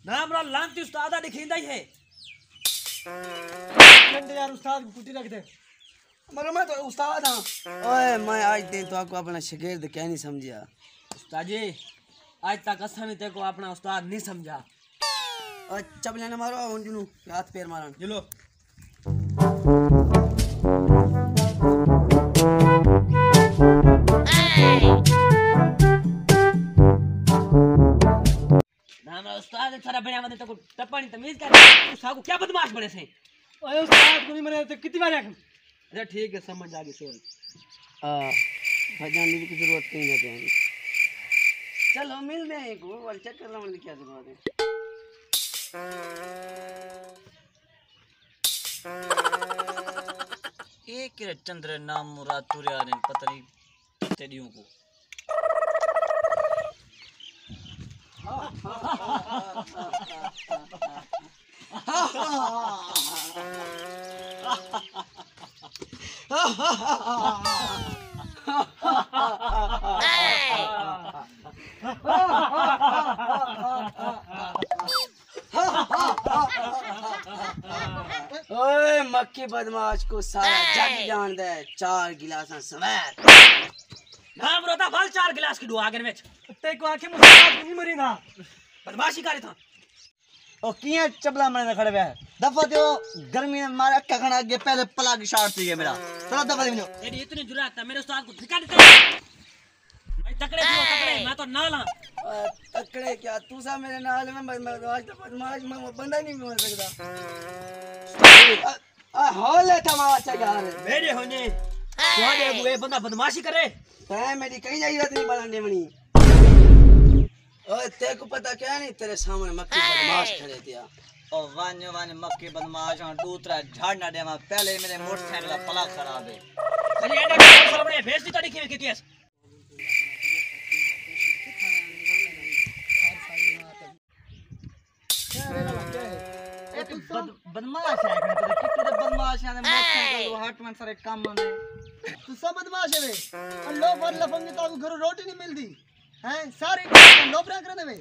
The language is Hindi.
ना हमरा लांती उस्ताद दिखिंदा ही है घंटे यार उस्ताद को कुटी रख दे। मगर मैं तो उस्ताद हां। ओए मैं आज दिन तो आपको अपना शागिर्द क्या नहीं समझा उस्ताद जी। आज तक असा भी तेको अपना उस्ताद नहीं समझा। और चपले न मारो उन हाथ पैर मारन चलो हमारा उस्ताद सारा बढ़िया बने तो टप्पानी तमीज कर तू सागु क्या बदमाश बने से। ओए उस्ताद को नहीं मरे तो कितनी बार आखम। अरे ठीक है समझ आ गई सोल। भजन की जरूरत नहीं है। चलो मिलते हैं एक और चेक कर लेने की क्या जरूरत है। एक चंद्र नाम मुराद तुरिया ने पता नहीं कितने दियों को ओए मक्खी बदमाश को सारा जग जान दे 4 गिलासा सवेर नाम रोता भल 4 गिलास की दुआ आगे में ते को आखे मुस्ताद नहीं मरी ना बदमाशी करे था। ओ किया चबला मने खड़े है दफा दो गर्मी में मारा कखना आगे पहले पला की शॉट थी मेरा चलो दफा दे तेरी इतनी जुरात है मेरे उस्ताद को ठिका देते भाई तकड़े मैं तो नाल हां। तकड़े क्या तू सा मेरे नाल में मैं आज तो बदमाश मैं बंदा नहीं बन सकता। हॉल है तमाशा यार मेरे होने तुम्हारे बुए बंदा बदमाशी करे तै मेरी कहीं जरूरत नहीं बनाने मनी। ओए तेरे को पता क्या नहीं तेरे सामने मक्खी बदमाश खड़े थे और वान्य मक्के बदमाश और दूसरा झाड़ना दे मैं पहले मेरे मोटरसाइकिल का पला खराब है। अरे ये देखो सामने भेज दी तो दिखी कितनी है। बदमाश है कितने बदमाश है मोटरसाइकिल हाट में सारे काम में तू सब बदमाश है वे और लो पर लफंगे तो घर रोटी नहीं मिलती हैं सारे लो प्रा कर दे वे।